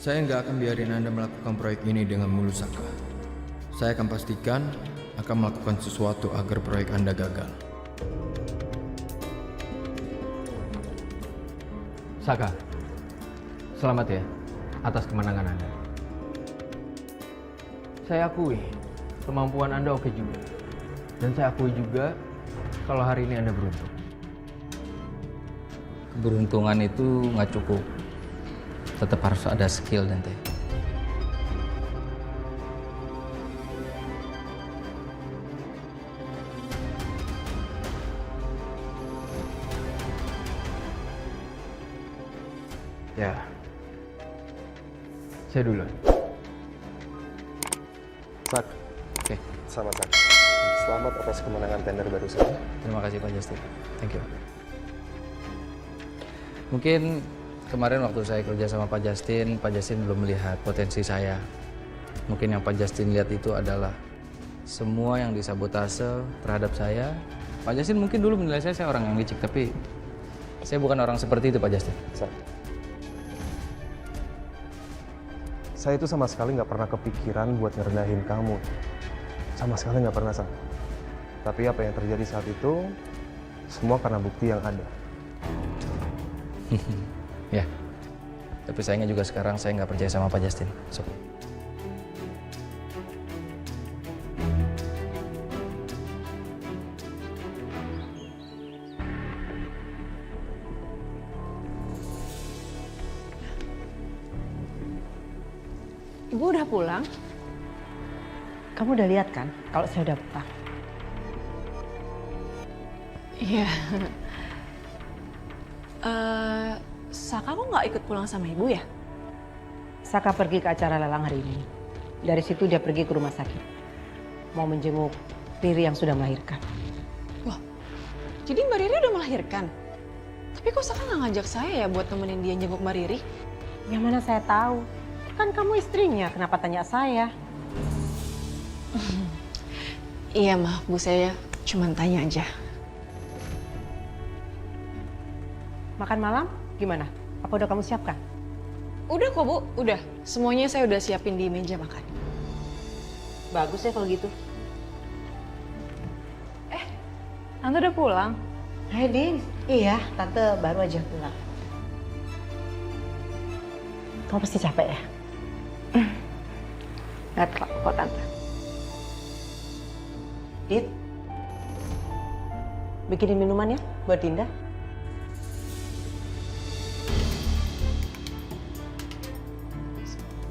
Saya nggak akan biarin Anda melakukan proyek ini dengan mulus Saka. Saya akan pastikan akan melakukan sesuatu agar proyek Anda gagal. Saka, selamat ya atas kemenangan Anda. Saya akui kemampuan Anda oke juga. Dan saya akui juga kalau hari ini Anda beruntung. Keberuntungan itu nggak cukup. Tetap harus ada skill, Dante. Ya, saya duluan. Sak, oke, sama Sak. Selamat atas kemenangan tender barusan. Terima kasih Pak Justin. Thank you. Mungkin kemarin waktu saya kerja sama Pak Justin belum melihat potensi saya. Mungkin yang Pak Justin lihat itu adalah semua yang disabotase terhadap saya. Pak Justin mungkin dulu menilai saya orang yang licik, tapi saya bukan orang seperti itu Pak Justin. Saya itu sama sekali nggak pernah kepikiran buat ngerendahin kamu. Sama sekali nggak pernah, Sang. Tapi apa yang terjadi saat itu, semua karena bukti yang ada. Ya, tapi sayangnya juga sekarang saya nggak percaya sama Pak Justin. So. Ibu udah pulang? Kamu udah lihat kan kalau saya udah pulang? Iya. Saka kok nggak ikut pulang sama ibu ya? Saka pergi ke acara lelang hari ini. Dari situ dia pergi ke rumah sakit. Mau menjenguk Riri yang sudah melahirkan. Wah, jadi Mbak Riri udah melahirkan? Tapi kok Saka nggak ngajak saya ya buat temenin dia jenguk Mbak Riri? Yang mana saya tahu. Kan kamu istrinya, kenapa tanya saya? Iya mah, Bu, saya cuma tanya aja. Makan malam gimana? Apa udah kamu siapkan? Udah kok Bu, udah. Semuanya saya udah siapin di meja makan. Bagus ya kalau gitu. Tante udah pulang? Hai Din, iya Tante baru aja pulang. Kamu pasti capek ya? Nggak kok Tante. Dit, bikinin minuman ya buat Dinda.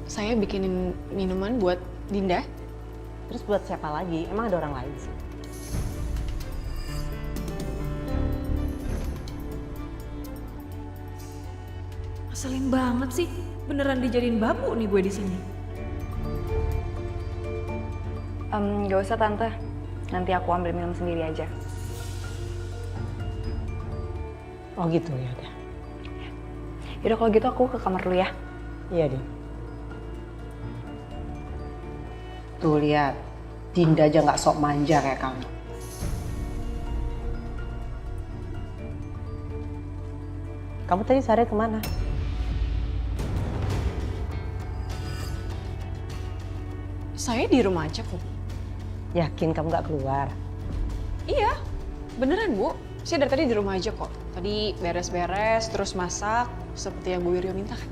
Saya bikinin minuman buat Dinda. Terus buat siapa lagi? Emang ada orang lain sih? Ngeselin banget sih. Beneran dijadiin babu nih gue di sini. Gak usah Tante. Nanti aku ambil minum sendiri aja. Oh gitu, ya udah. Yaudah kalau gitu aku ke kamar dulu ya. Iya, Din. Tuh lihat, Dinda aja nggak sok manja kayak kamu. Kamu tadi sehari kemana? Saya di rumah aja kok. Yakin kamu nggak keluar? Iya, beneran Bu. Saya dari tadi di rumah aja kok. Tadi beres-beres, terus masak, seperti yang Bu Wiryo minta kan.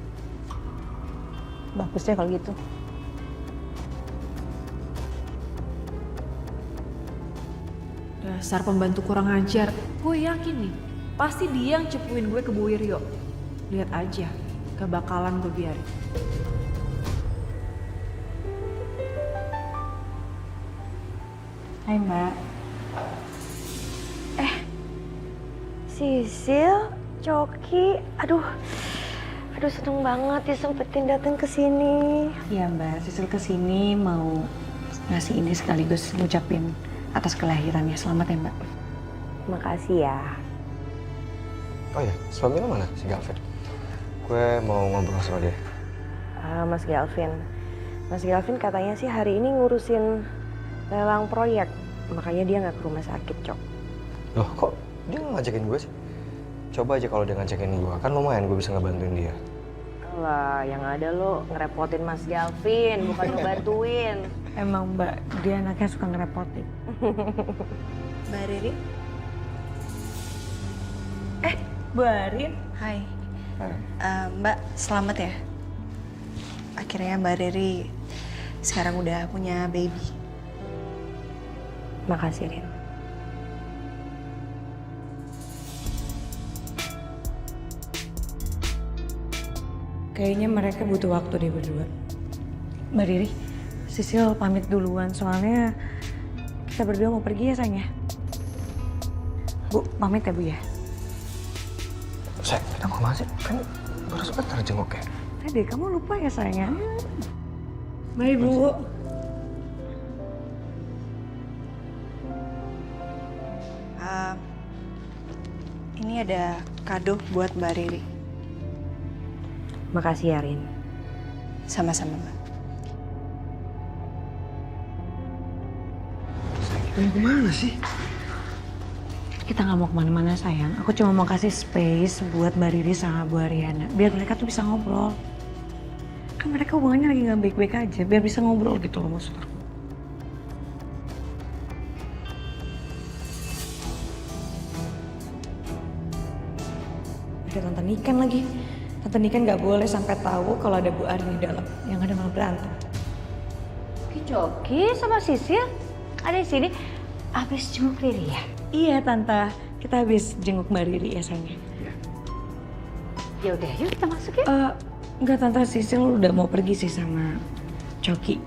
Bagus deh kalau gitu. Dasar pembantu kurang ajar. Gue yakin nih, pasti dia yang cepuin gue ke Bu Wiryo. Lihat aja, gak bakalan gue biarin. Hai Mbak. Sisil, Coki, aduh seneng banget ya sempetin datang ke sini. Iya Mbak, Sisil kesini mau ngasih ini sekaligus ngucapin atas kelahirannya. Selamat ya Mbak. Makasih ya. Oh ya, suami lo mana? Si Galvin. Gue mau ngobrol sama dia. Mas Galvin katanya sih hari ini ngurusin lelang proyek. Makanya dia nggak ke rumah sakit, Cok. Loh, kok dia nggak ngajakin gue sih? Coba aja kalau dia ngajakin gue, kan lumayan gue bisa ngebantuin dia. Lah, yang ada lo ngerepotin Mas Galvin, bukan ngebantuin. Emang Mbak, dia anaknya suka ngerepotin. Mbak Riri? Bu Arin. Hai. Mbak, selamat ya. Akhirnya Mbak Riri sekarang udah punya baby. Makasih, Rin. Kayaknya mereka butuh waktu deh berdua. Mbak Riri, Sisil pamit duluan soalnya kita berdua mau pergi ya sayang ya. Bu, pamit ya Bu ya. Sayang, kita mau kemana sih? Kan baru sebentar jenguk ya. Tadi kamu lupa ya sayangnya. Bye Bu. Ini ada kado buat Mbak Riri. Makasih ya, Rin. Sama-sama, Mbak. Kita mau kemana sih? Kita nggak mau kemana-mana sayang. Aku cuma mau kasih space buat Mbak Riri sama Bu Ariana. Biar mereka tuh bisa ngobrol. Kan mereka hubungannya lagi nggak baik-baik aja. Biar bisa ngobrol gitu loh maksud aku. Ada Tante Niken lagi. Tante Niken nggak boleh sampai tahu kalau ada Bu Arin di dalam. Yang ada malah berantem. Coki sama Sisil ada di sini. Habis jenguk Riri ya? Iya Tante, kita habis jenguk Mbak Riri ya sayangnya. Ya udah, yuk kita masuk ya. Enggak Tante, Sisil udah mau pergi sih sama Coki.